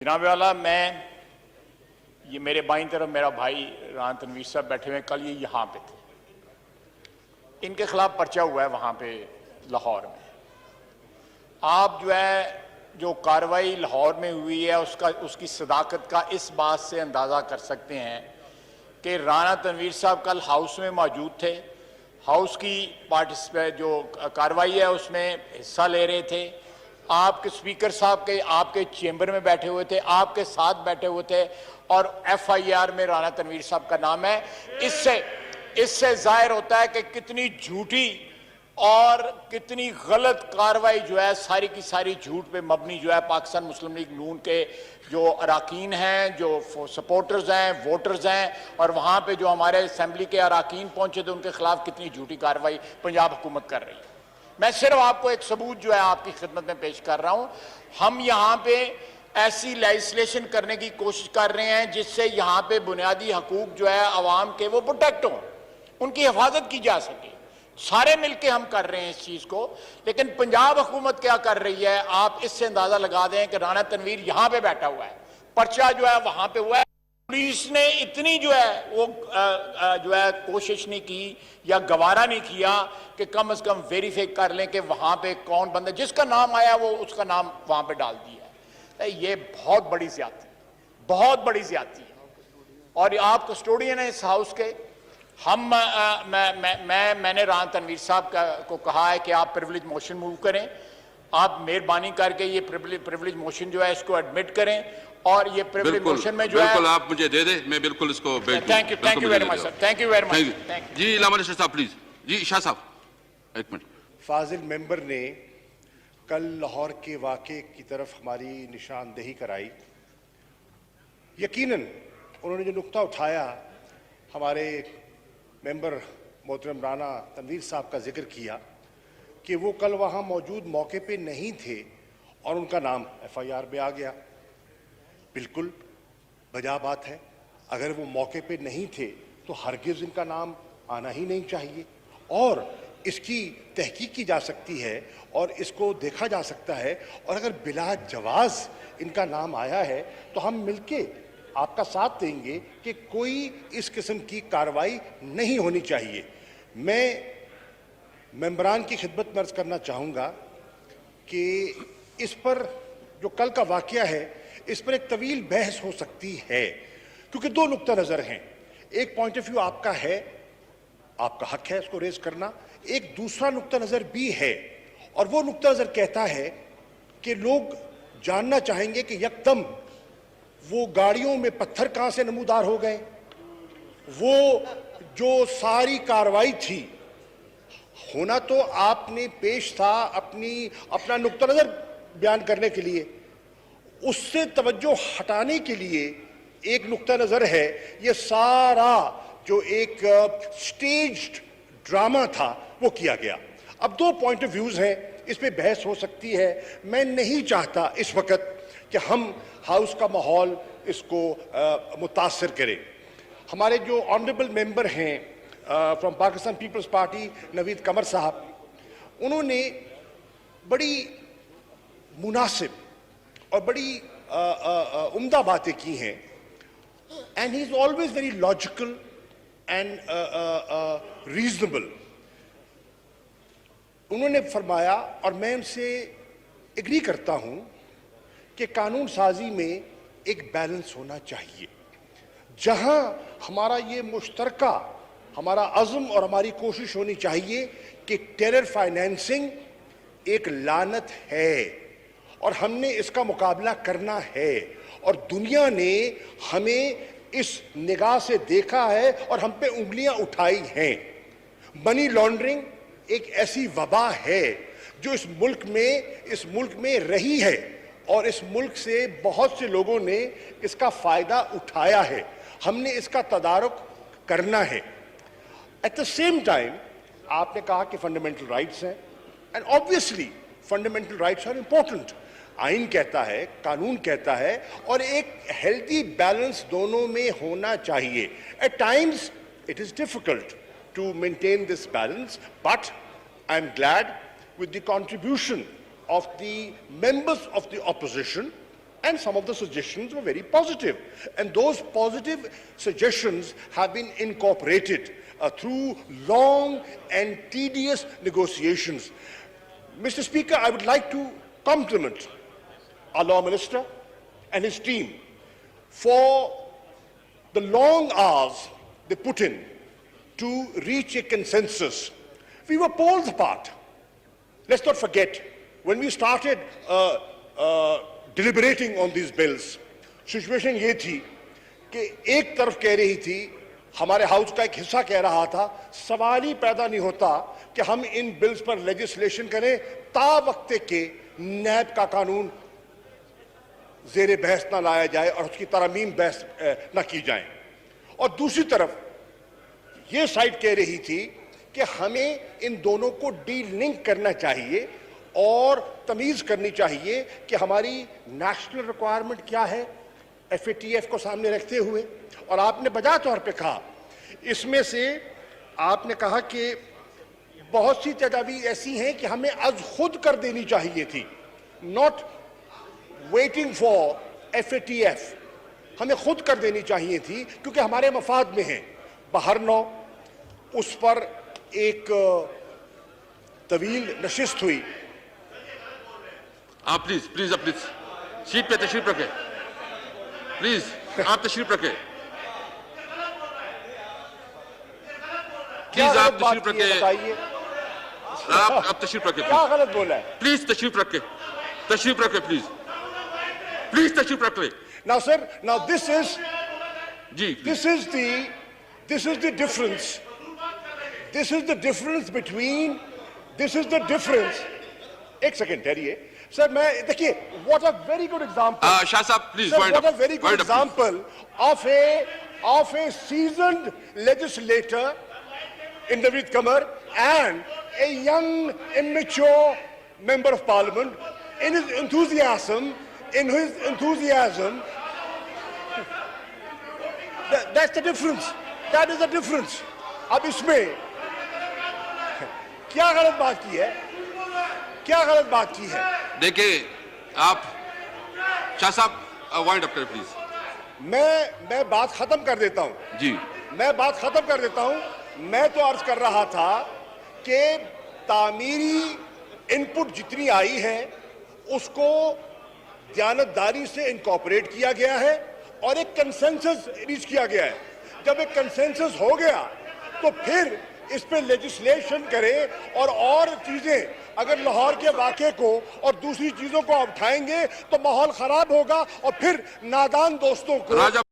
जनाब वाला, मैं ये मेरे बाईं तरफ मेरा भाई राना तनवीर साहब बैठे हुए, कल ये यहाँ पे थे, इनके खिलाफ पर्चा हुआ है वहाँ पे लाहौर में। आप जो कार्रवाई लाहौर में हुई है उसकी सदाकत का इस बात से अंदाज़ा कर सकते हैं कि राना तनवीर साहब कल हाउस में मौजूद थे, हाउस की पार्टिसिपेट जो कार्रवाई है उसमें हिस्सा ले रहे थे। आपके स्पीकर साहब के आपके चेंबर में बैठे हुए थे, आपके साथ बैठे हुए थे और FIR में राना तनवीर साहब का नाम है। इससे जाहिर होता है कि कितनी झूठी और कितनी गलत कार्रवाई सारी की सारी झूठ पे मबनी पाकिस्तान मुस्लिम लीग नून के जो अराकीन हैं, जो सपोर्टर्स हैं, वोटर्स हैं, और वहाँ पे जो हमारे असेंबली के अराकीन पहुँचे थे उनके खिलाफ कितनी झूठी कार्रवाई पंजाब हुकूमत कर रही है। मैं सिर्फ आपको एक सबूत आपकी खिदमत में पेश कर रहा हूं। हम यहां पे ऐसी लेजिस्लेशन करने की कोशिश कर रहे हैं जिससे यहां पे बुनियादी हकूक अवाम के वो प्रोटेक्ट हों, उनकी हिफाजत की जा सके। सारे मिलके हम कर रहे हैं इस चीज को, लेकिन पंजाब हुकूमत क्या कर रही है, आप इससे अंदाजा लगा दें कि राना तनवीर यहां पे बैठा हुआ है, पर्चा वहां पे हुआ है। पुलिस ने इतनी वो कोशिश नहीं की या गवारा नहीं किया कि कम से कम वेरीफाई कर लें कि वहां पे कौन बंदा, जिसका नाम आया वो उसका नाम वहां पे डाल दिया है। ये बहुत बड़ी ज्यादती, बहुत बड़ी ज्यादती है। और आप कस्टोडियन हैं इस हाउस के। मैंने राना तनवीर साहब को कहा है कि आप प्रिविलेज मोशन मूव करें, आप मेहरबानी करके ये प्रिविलेज मोशन इसको एडमिट करें, और ये प्रिविलेज मोशन में बिल्कुल आप मुझे दे दे, मैं बिल्कुल इसको भेज दूंगा। Thank you very much sir, thank you very much. जी इलामा शाह साहब प्लीज। जी शाह साहब एक मिनट। फाजिल मेंबर ने कल लाहौर के वाक़े की तरफ हमारी निशानदेही कराई। यकीनन उन्होंने जो नुक्ता उठाया, हमारे मेंबर मोहतरम राना तनवीर साहब का जिक्र किया कि वो कल वहाँ मौजूद मौके पे नहीं थे और उनका नाम FIR में आ गया। बिल्कुल बजा बात है, अगर वो मौके पे नहीं थे तो हरगिज़ इनका नाम आना ही नहीं चाहिए, और इसकी तहकीक की जा सकती है और इसको देखा जा सकता है, और अगर बिला जवाज़ इनका नाम आया है तो हम मिलके आपका साथ देंगे कि कोई इस किस्म की कार्रवाई नहीं होनी चाहिए। मैं मेंबरान की खिदमत में अर्ज़ करना चाहूँगा कि इस पर जो कल का वाक़या है, इस पर एक तवील बहस हो सकती है, क्योंकि दो नुक्ता नज़र हैं। एक पॉइंट ऑफ व्यू आपका है, आपका हक है इसको रेज करना, एक दूसरा नुक्ता नज़र भी है, और वो नुक्ता नज़र कहता है कि लोग जानना चाहेंगे कि यकदम वो गाड़ियों में पत्थर कहाँ से नमूदार हो गए, वो जो सारी कार्रवाई थी, होना तो आपने पेश था अपना नुक्ता नज़र बयान करने के लिए, उससे तवज्जो हटाने के लिए एक नुक्ता नज़र है ये सारा जो एक स्टेज्ड ड्रामा था वो किया गया। अब दो पॉइंट ऑफ व्यूज़ हैं, इस पे बहस हो सकती है। मैं नहीं चाहता इस वक्त कि हम हाउस का माहौल इसको मुतासर करें। हमारे जो ऑनरेबल मेंबर हैं फ्रॉम पाकिस्तान पीपल्स पार्टी नवीद कमर साहब, उन्होंने बड़ी मुनासिब और बड़ी उम्दा बातें की हैं, and he is always very logical and reasonable. उन्होंने फरमाया, और मैं उनसे एग्री करता हूं, कि कानून साजी में एक बैलेंस होना चाहिए, जहां हमारा ये मुश्तरका हमारा अज़्म और हमारी कोशिश होनी चाहिए कि टेरर फाइनेंसिंग एक लानत है और हमने इसका मुकाबला करना है, और दुनिया ने हमें इस निगाह से देखा है और हम पे उंगलियां उठाई हैं। मनी लॉन्ड्रिंग एक ऐसी वबा है जो इस मुल्क में रही है, और इस मुल्क से बहुत से लोगों ने इसका फायदा उठाया है। हमने इसका तदारुक करना है। एट द सेम टाइम आपने कहा कि फंडामेंटल राइट्स हैं, and obviously fundamental rights are important. आइन कहता है, कानून कहता है, और एक हेल्दी बैलेंस दोनों में होना चाहिए। At times it is difficult to maintain this balance, but I am glad with the contribution of the members of the opposition And some of the suggestions were very positive. And those positive suggestions have been incorporated through long and tedious negotiations. Mr. Speaker, I would like to compliment our Law Minister and his team for the long hours they put in to reach a consensus. We were poles apart. Let's not forget, when we started deliberating on these bills, situation ये थी कि एक तरफ कह रही थी, हमारे house का एक हिस्सा कह रहा था, सवाल ही पैदा नहीं होता कि हम इन बिल्स पर लेजिस्लेशन करें ता वक्त के नैब का कानून ज़ेरे बहस ना लाया जाए और उसकी तरमीम बहस ना की जाए। और दूसरी तरफ ये साइड कह रही थी कि हमें इन दोनों को डीलिंक करना चाहिए और तमीज़ करनी चाहिए कि हमारी नेशनल रिक्वायरमेंट क्या है FATF को सामने रखते हुए। और आपने बजा तौर पे कहा, इसमें से आपने कहा कि बहुत सी तजावीज़ ऐसी हैं कि हमें आज खुद कर देनी चाहिए थी, नॉट वेटिंग फॉर FATF, हमें खुद कर देनी चाहिए थी क्योंकि हमारे मफाद में है। बहरनौ उस पर एक तवील नशिस्त हुई। आप प्लीज अपनी सीट पे तशरीफ रखें, प्लीज आप तशरीफ रखें, प्लीज आप तशरीफ रखें, आप तशरीफ रखें, क्या गलत बोला है? प्लीज तशरीफ रखें, प्लीज तशरीफ रखें। Now sir, now this is ji the difference. This is the difference between, एक सेकंड ठहरिए सर, मैं देखिए, what a very good example. Shah साहब please Sir, wind what up, a very good wind up, please. example of a seasoned legislator in Naveed Qamar and a young, immature member of parliament in his enthusiasm, that's the difference. That is the difference. अब इसमें क्या गलत बात की है? देखिए आप शाह साहब वाइंड अप करें प्लीज। मैं बात खत्म कर देता हूं जी, मैं तो अर्ज कर रहा था कि तामीरी इनपुट जितनी आई है उसको दयानतदारी से इनकॉर्पोरेट किया गया है और एक कंसेंसस रीच किया गया है। जब एक कंसेंसस हो गया तो फिर इस पे लेजिस्लेशन करें और चीजें अगर लाहौर के वाक़े को और दूसरी चीजों को उठाएंगे तो माहौल खराब होगा और फिर नादान दोस्तों को